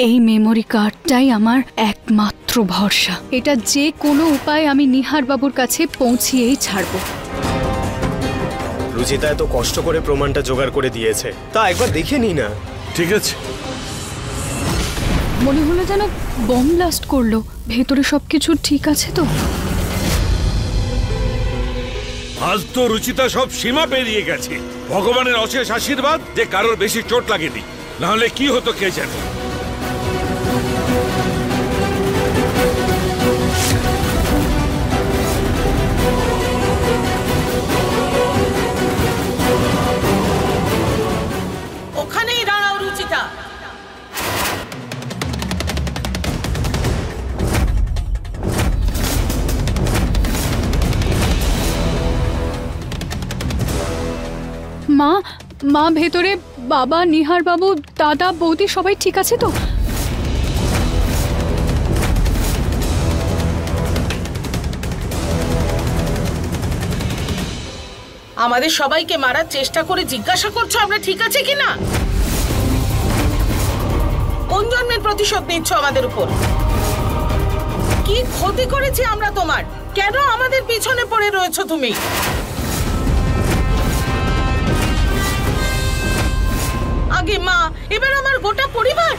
এই মেমোরি কার্ডটাই আমার একমাত্র ভরসা। এটা যে কোনো উপায়ে আমি নিহার বাবুর কাছে পৌঁছিয়েই ছাড়ব। রুচিতা এত কষ্ট করে প্রমাণটা জোগাড় করে দিয়েছে, তা একবার দেখে নি না? ঠিক আছে। মনে হলো যেন বম ব্লাস্ট করলো। ভেতরে সবকিছু ঠিক আছে তো? আজ তো রুচিতা সব সীমা পেরিয়ে গেছে। ভগবানের অশেষ আশীর্বাদ যে কারোর বেশি চোট লাগেনি, নাহলে কি হতো কে জানে। ওখানেই দাঁড়াও রুচিতা। মা, মা ভেতরে বাবা, নিহার বাবু, দাদা, বৌদি সবাই ঠিক আছে তো? আমাদের সবাইকে মারার চেষ্টা করে জিজ্ঞাসা করছো আমরা ঠিক আছে কিনা? কোন জন্মের প্রতিশোধ নিচ্ছ আমাদের উপর? কি ক্ষতি করেছি আমরা তোমার? কেন আমাদের পিছনে পড়ে রয়েছো তুমি? আগে মা, এবার আমার গোটা পরিবার।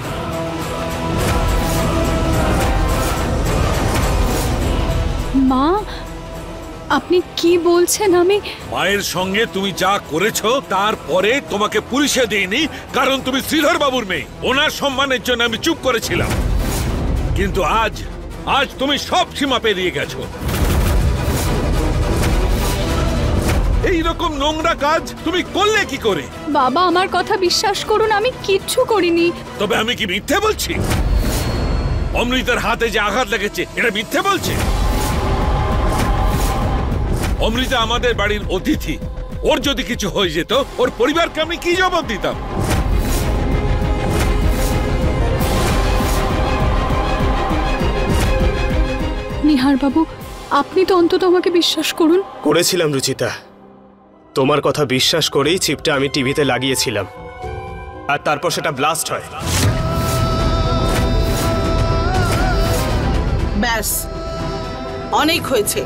মা, আপনি কি বলছেন? আমি মায়ের সঙ্গে তুমি যা করেছো তারপরে তোমাকে পুলিশে দেইনি, কারণ তুমি শ্রীধর বাবুর মেয়ে। ওনার সম্মানের জন্য আমি চুপ করেছিলাম, কিন্তু আজ তুমি সব সীমা পেরিয়ে গেছো। এইরকম নোংরা কাজ তুমি করলে কি করে? বাবা, আমার কথা বিশ্বাস করুন, আমি কিচ্ছু করিনি। তবে আমি কি মিথ্যে বলছি? অমৃতার হাতে যে আঘাত লেগেছে এটা মিথ্যে বলছে? অমৃতা আমাদের বাড়ির অতিথি, ওর যদি কিছু হয়ে যেত ওর পরিবারকে আমি কি জবাব দিতাম? নিহার বাবু, আপনি তো অন্তত আমাকে বিশ্বাস করুন। করেছিলাম রুচিতা, তোমার কথা বিশ্বাস করেই চিপটা আমি টিভিতে লাগিয়েছিলাম, আর তারপর সেটা ব্লাস্ট হয়। ব্যাস, অনেক হয়েছে।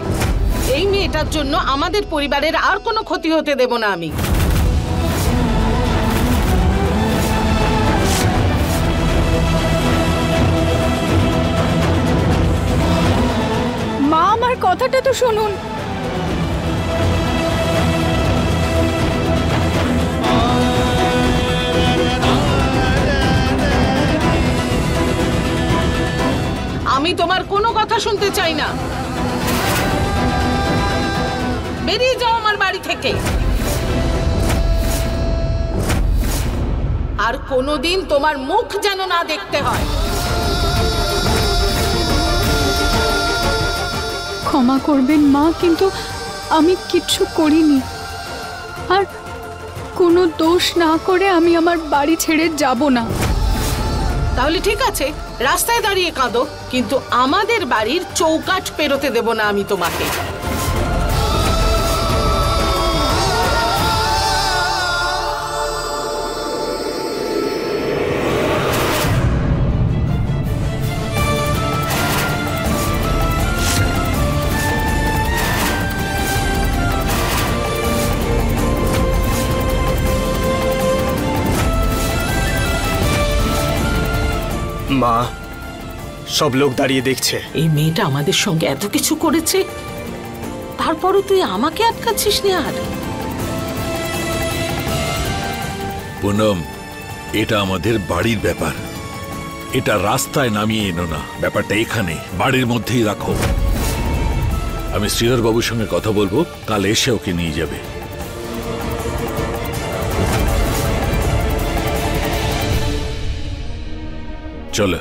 এই মেয়েটার জন্য আমাদের পরিবারের আর কোনো ক্ষতি হতে দেব না আমি। মা, আমার কথাটা তো শুনুন। আমি তোমার কোনো কথা শুনতে চাই না। বেরিয়ে যাও আমার বাড়ি থেকে। আর কোনোদিন তোমার মুখ যেন না দেখতে হয়। ক্ষমা করবেন মা, কিন্তু আমি কিচ্ছু করিনি। আর কোনো দোষ না করে আমি আমার বাড়ি ছেড়ে যাব না। তাহলে ঠিক আছে, রাস্তায় দাঁড়িয়ে কাঁদো, কিন্তু আমাদের বাড়ির চৌকাঠ পেরোতে দেব না আমি তোমাকে। মা, সব লোক দাঁড়িয়ে দেখছে। এই মেয়েটা আমাদের সঙ্গে এত কিছু করেছে, তারপরও তুই আমাকে আটকাচ্ছিস না। আর পুনম, এটা আমাদের বাড়ির ব্যাপার, এটা রাস্তায় নামিয়ে এনো না। ব্যাপারটা এখানে বাড়ির মধ্যেই রাখো। আমি শ্রীধর বাবুর সঙ্গে কথা বলবো, কাল এসে ওকে নিয়ে যাবে। চলো।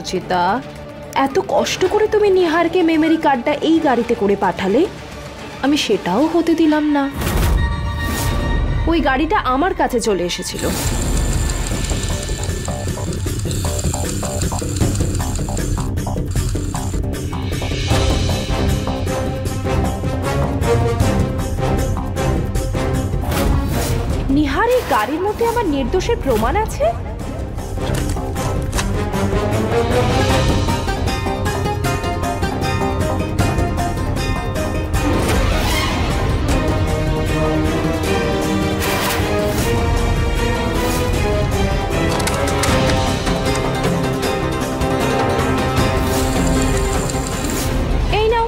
রুচিতা, এত কষ্ট করে তুমি নিহারকে মেমোরি কার্ডটা এই গাড়িতে করে পাঠালে, আমি সেটাও হতে দিলাম না। ওই গাড়িটা আমার কাছে চলে এসেছিল। নিহার এই গাড়ির মধ্যে আমার নির্দোষের প্রমাণ আছে? এই নাও,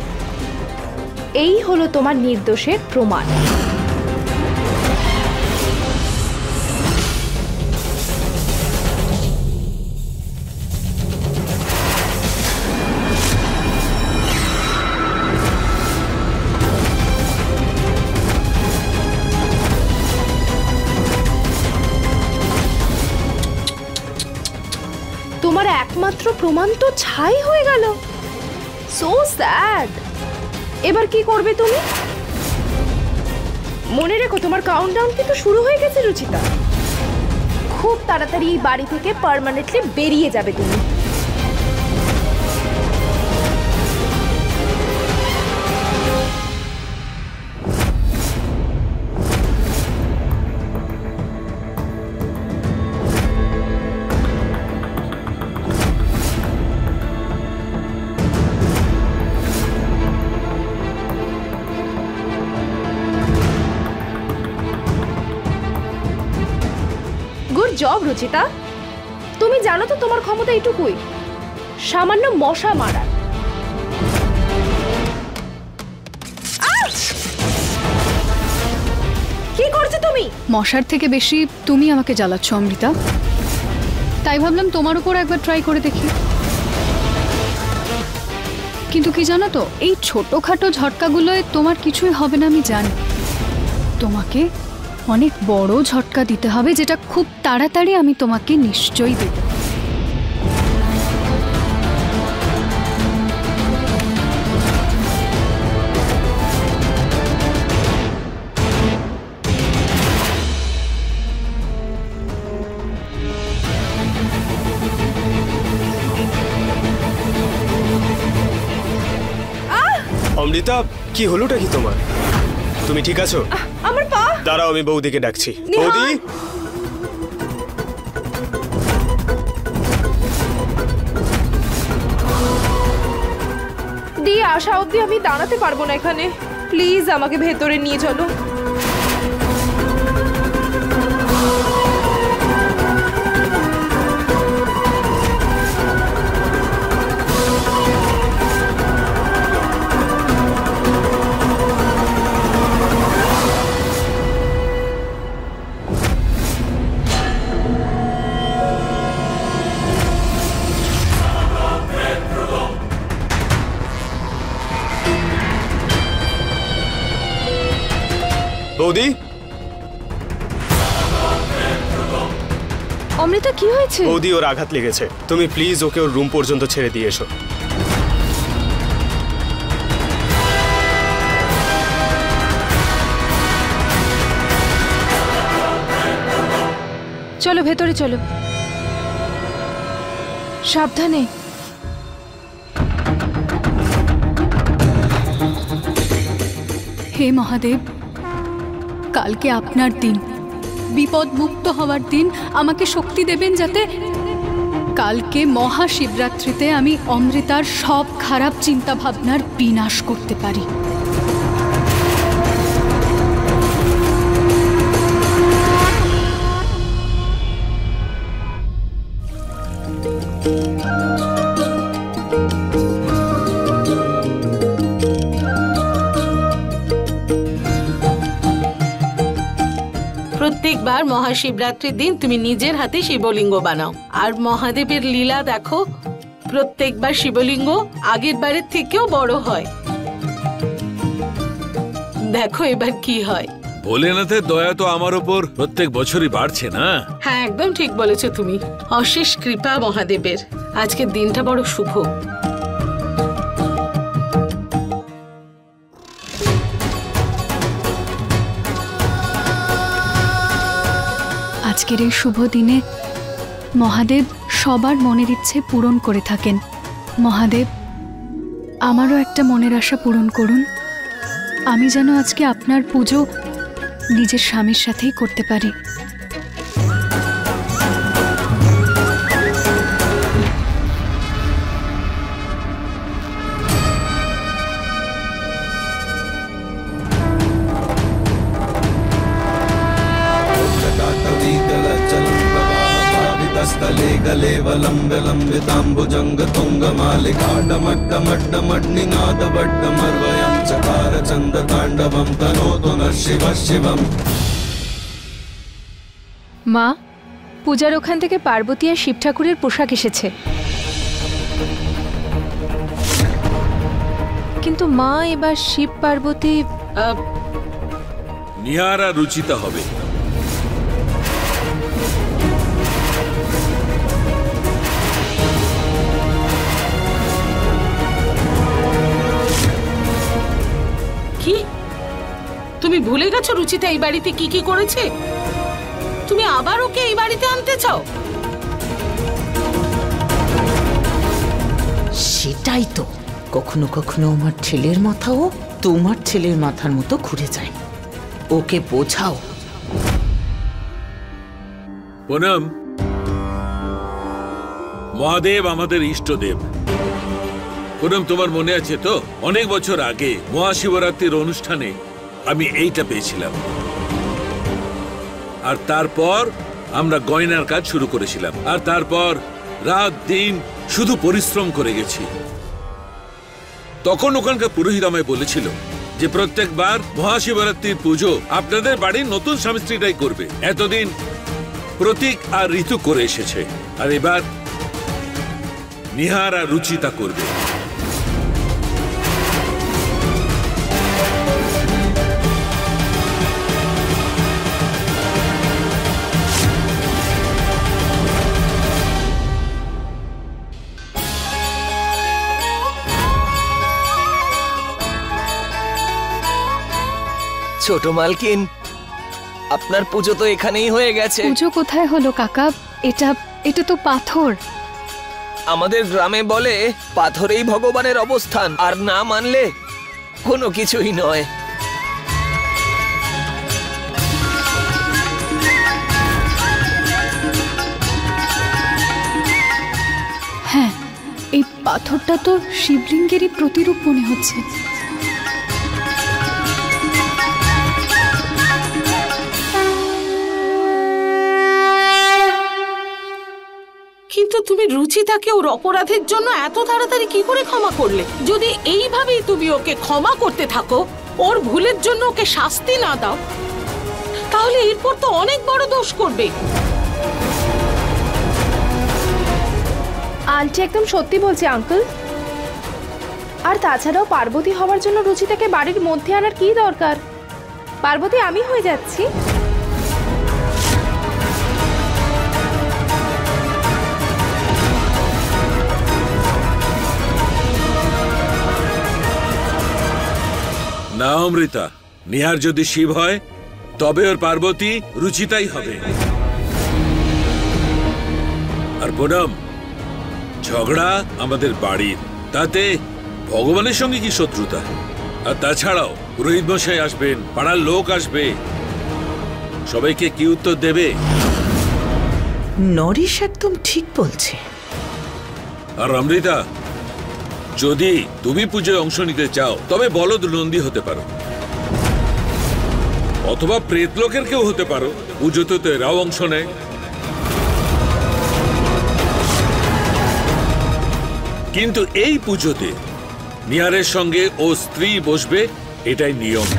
এই হলো তোমার নির্দোষের প্রমাণ। তোমার একমাত্র প্রমাণ তো ছাই হয়ে গেল। So sad. এবার কি করবে তুমি? মনে রেখো, তোমার কাউন্টডাউন কিন্তু শুরু হয়ে গেছে রুচিতা। খুব তাড়াতাড়ি এই বাড়ি থেকে পার্মানেন্টলি বেরিয়ে যাবে তুমি। Good job Ruchita. তুমি জানো তো তোমার ক্ষমতা এইটুকুই, সামান্য মশা মারার। কি করছো তুমি? মশার থেকে বেশি তুমি আমাকে জ্বালাচ্ছ অমৃতা, তাই ভাবলাম তোমার উপর একবার ট্রাই করে দেখি। কিন্তু কি জানো তো, এই ছোটখাটো ঝটকাগুলোয় তোমার কিছুই হবে না আমি জানি। তোমাকে অনেক বড় ঝটকা দিতে হবে, যেটা খুব তাড়াতাড়ি আমি তোমাকে নিশ্চয়ই দেব। অমৃতা, কি হলোটা কি তোমার? তুমি ঠিক আছো? আমার পা। দাঁড়াও, আমি বৌদিকে ডাকছি। নিহার! বৌদি, দিয়ে আসা অবধি আমি দাঁড়াতে পারবো না এখানে। প্লিজ আমাকে ভেতরে নিয়ে চলো। বৌদি, অমৃতা, কি হয়েছে? বৌদি, ওর আঘাত লেগেছে। তুমি প্লিজ ওকে ওর রুম পর্যন্ত ছেড়ে দিয়ে এসো। চলো ভেতরে চলো, সাবধানে। হে মহাদেব, কালকে আপনার দিন, বিপদ মুক্ত হওয়ার দিন। আমাকে শক্তি দেবেন যাতে কালকে মহাশিবরাত্রিতে আমি অমৃতার সব খারাপ চিন্তা ভাবনার বিনাশ করতে পারি। প্রত্যেকবার মহাশিবরাত্রির দিন তুমি নিজের হাতে শিবলিঙ্গ বানাও, আর মহাদেবের লীলা দেখো। প্রত্যেকবার শিবলিঙ্গ আগের বারের থেকেও বড় হয়। দেখো এবার কি হয়। ভোলেনাথের দয়া তো আমার উপর প্রত্যেক বছরই বাড়ছে না? হ্যাঁ, একদম ঠিক বলেছো তুমি। অশেষ কৃপা মহাদেবের। আজকের দিনটা বড় শুভ। আজকের এই শুভ দিনে মহাদেব সবার মনের ইচ্ছে পূরণ করে থাকেন। মহাদেব, আমারও একটা মনের আশা পূরণ করুন। আমি যেন আজকে আপনার পুজো নিজের স্বামীর সাথেই করতে পারি। स्तले गले वलम्ब्य लम्बिताम्बुजंग तुंग मालिका डमड्डमड्डमड्निनाद बड्डमर्वयं चकार चंद तांडवं तनोतु नः शिवः शिवम्। মা, পূজার ওখান থেকে পার্বতী আর শিব ঠাকুরের পোশাক এসেছে, কিন্তু মা এবার শিব পার্বতী নিহার আর রুচিতা হবে। কি তুমি ভুলে গেছো রুচিতা এই বাড়িতে কি কি করেছে? তুমি আবার ওকে এই বাড়িতে আনতে চাও? সেটাই তো, কখনো কখনো আমার ছেলের মাথাও তোমার ছেলের মাথার মতো ঘুরে যায়। ওকে বোঝাও। পুনম, মহাদেব আমাদের ইষ্টদেব। পুনম, তোমার মনে আছে তো অনেক বছর আগে মহাশিবরাত্রির অনুষ্ঠানে আমি এইটা পেয়েছিলাম, আর তারপর আমরা গয়নার কাজ শুরু করেছিলাম, আর তারপর রাত দিন শুধু পরিশ্রম করে গেছি। তখন ওখানকার পুরোহিত আমায় বলেছিল যে প্রত্যেকবার মহাশিবরাত্রির পুজো আপনাদের বাড়ির নতুন স্বামী স্ত্রীটাই করবে। এতদিন প্রতীক আর ঋতু করে এসেছে, আর এবার নিহার আর রুচিতা করবে। ছোট মালকিন, আপনার পুজো তো এখানেই হয়ে গেছে। পুজো কোথায় হলো কাকা? এটা তো পাথর। আমাদের গ্রামে বলে পাথরেই ভগবানের অবস্থান, আর না মানলে কোনো কিছুই নয়। হ্যাঁ, এই পাথরটা তো শিবলিঙ্গেরই প্রতিরূপ মনে হচ্ছে। কিন্তু তুমি রুচিতাকে ওর অপরাধের জন্য এত তাড়াতাড়ি কি করে ক্ষমা করলে? যদি এইভাবেই তুমি ওকে ক্ষমা করতে থাকো, ওর ভুলের জন্য ওকে শাস্তি না দাও, তাহলে এরপর তো অনেক বড় দোষ করবে। আন্টি একদম সত্যি বলছে আঙ্কেল। আর তাছাড়াও পার্বতী হওয়ার জন্য রুচিতাকে বাড়ির মধ্যে আনার কি দরকার? পার্বতী আমি হয়ে যাচ্ছি। না অমৃতা, নিহার যদি শিব হয় তবে ওর পার্বতী রুচিতাই হবে। আর পুনম, ঝগড়া আমাদের বাড়ির, তাতে ভগবানের সঙ্গে কি শত্রুতা? আর তাছাড়াও পুরোহিত মশাই আসবেন, পাড়ার লোক আসবে, সবাইকে কি উত্তর দেবে? নরেশ একদম ঠিক বলছে। আর অমৃতা, যদি তুমি পুজোয় অংশ নিতে চাও তবে বলদ নন্দী হতে পারো, অথবা প্রেতলোকের কেউ হতে পারো। পুজোতে তো এরাও অংশ নেয়। কিন্তু এই পুজোতে নিহারের সঙ্গে ও স্ত্রী বসবে, এটাই নিয়ম।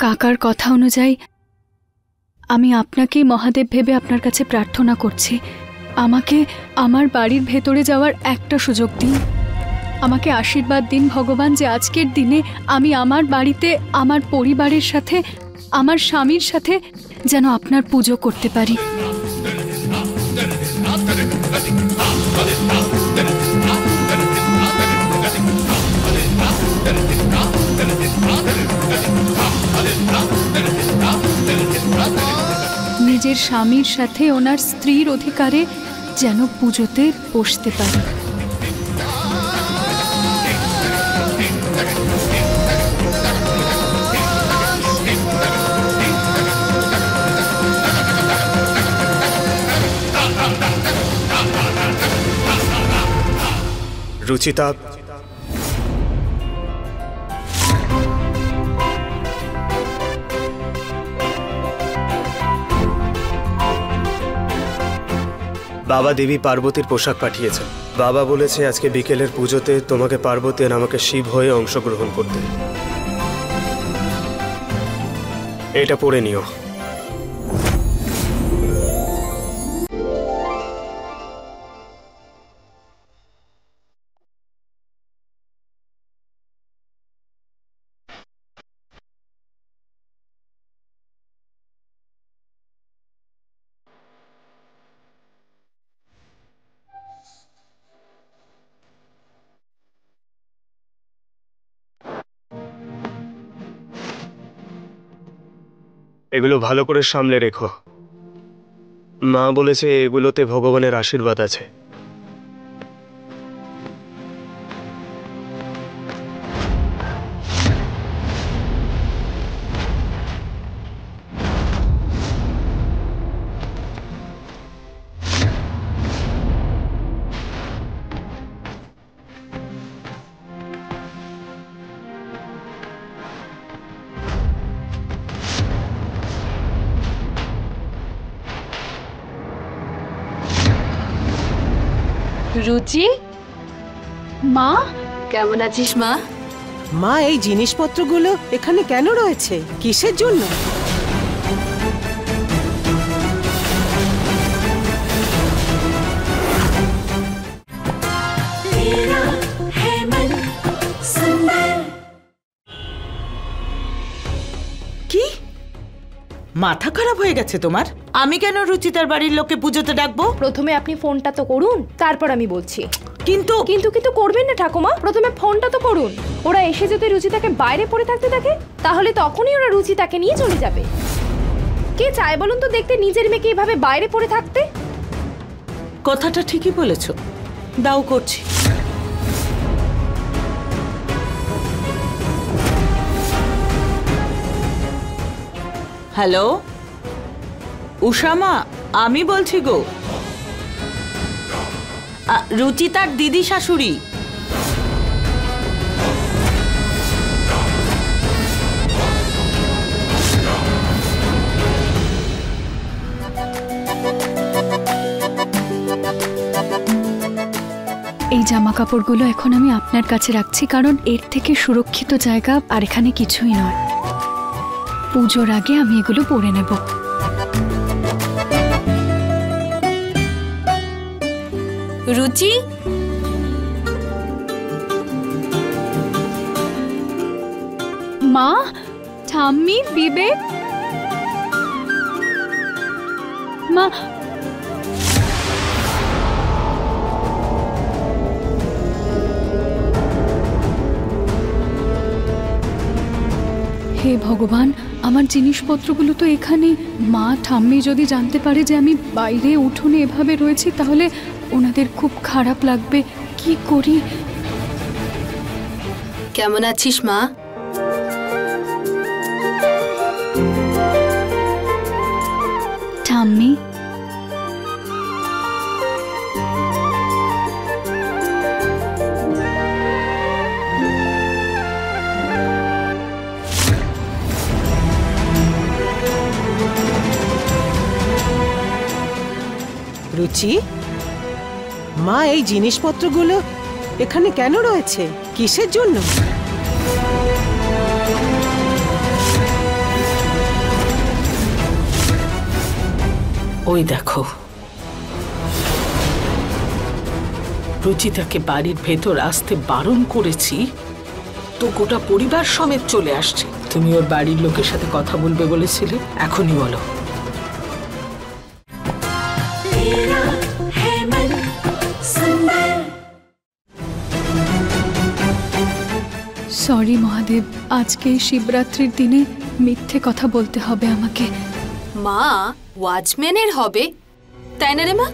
কাকার কথা অনুযায়ী আমি আপনাকেই মহাদেব ভেবে আপনার কাছে প্রার্থনা করছি, আমাকে আমার বাড়ির ভেতরে যাওয়ার একটা সুযোগ দিন। আমাকে আশীর্বাদ দিন ভগবান যে আজকের দিনে আমি আমার বাড়িতে আমার পরিবারের সাথে, আমার স্বামীর সাথে যেন আপনার পুজো করতে পারি। নিজের স্বামীর সাথে ওনার স্ত্রীর অধিকারে যেন পুজোতে বসতে পারি। রুচিতা, বাবা দেবী পার্বতীর পোশাক পাঠিয়েছেন। বাবা বলেছে আজকে বিকেলের পুজোতে তোমাকে পার্বতী আর আমাকে শিব হয়ে অংশগ্রহণ করতে। এটা পরে নিও। এগুলো ভালো করে সামলে রেখো। মা বলেছে এগুলোতে ভগবানের আশীর্বাদ আছে। রুচি, মা কেমন আছিস মা? মা, এই জিনিসপত্রগুলো এখানে কেন রয়েছে? কিসের জন্য? কি মাথা খারাপ হয়ে গেছে তোমার? আমি কেন রুচিতার বাড়ির লোককে পুজোতে ডাকবো? প্রথমে আপনি ফোনটা তো করুন, তারপর আমি বলছি। কিন্তু কিন্তু কিন্তু করবেন না ঠাকুমা, প্রথমে ফোনটা তো করুন। ওরা এসে যদি রুচিতাকে বাইরে পড়ে থাকতে দেখে, তাহলে তখনই ওরা রুচিতাকে নিয়ে চলে যাবে। কে চায় বলুন তো দেখতে নিজের মেয়েকে এভাবে বাইরে পড়ে থাকতে? কথাটা ঠিকই বলেছ, দাও করছি। হ্যালো উষামা, আমি বলছি গো। রুচিতার দিদি শাশুড়ি। এই জামা কাপড়গুলো এখন আমি আপনার কাছে রাখছি, কারণ এর থেকে সুরক্ষিত জায়গা আর এখানে কিছুই নয়। পুজোর আগে আমি এগুলো পরে নেব। রুচি, মা, ঠাম্মি, বিবেক, মা, হে ভগবান, আমার জিনিসপত্রগুলো তো এখানে। মা ঠাম্মি যদি জানতে পারে যে আমি বাইরে উঠোনে এভাবে রয়েছি, তাহলে ওনাদের খুব খারাপ লাগবে। কি করি? কেমন আছিস মা? ঠাম্মি, রুচি, মা, এই জিনিসপত্রগুলো এখানে কেন রয়েছে? কিসের জন্য? ওই দেখো, রুচিতাকে বাড়ির ভেতর আসতে বারণ করেছি, তো গোটা পরিবার সমেত চলে আসছে। তুমি ওর বাড়ির লোকের সাথে কথা বলবে বলেছিলে, এখনই বলো। সরি মহাদেব, আজকে এই শিবরাত্রির দিনে মিথ্যে কথা বলতে হবে আমাকে। মা ওয়াচম্যানের হবে, তাই না রে মা?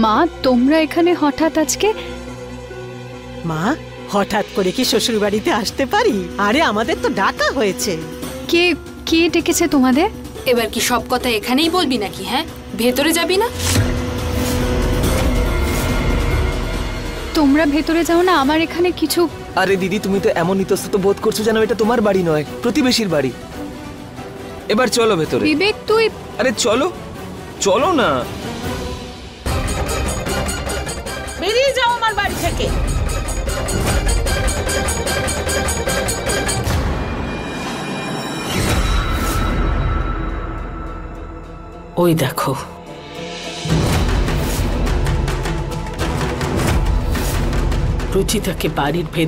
মা, তোমরা এখানে হঠাৎ আজকে? মা, হঠাৎ করে কি শ্বশুর বাড়িতে আসতে পারি? আরে আমাদের তো ডাকা হয়েছে। কে কে ডেকেছে তোমাদের? এবার কি সব কথা এখানেই বলবি নাকি? হ্যাঁ, ভেতরে যাবি না? তোমরা ভেতরে যাও না, আমার এখানে কিছু। আরে দিদি, তুমি তো এমন ইতস্তত বোধ করছো যেন এটা তোমার বাড়ি নয়, প্রতিবেশীর বাড়ি। এবার চলো ভেতরে। বিবেক, তুই। আরে চলো, চলো না। বেরিয়ে যাও আমার বাড়ি থেকে। ওই দেখো, রুচিতাকে বাড়ির ভেতর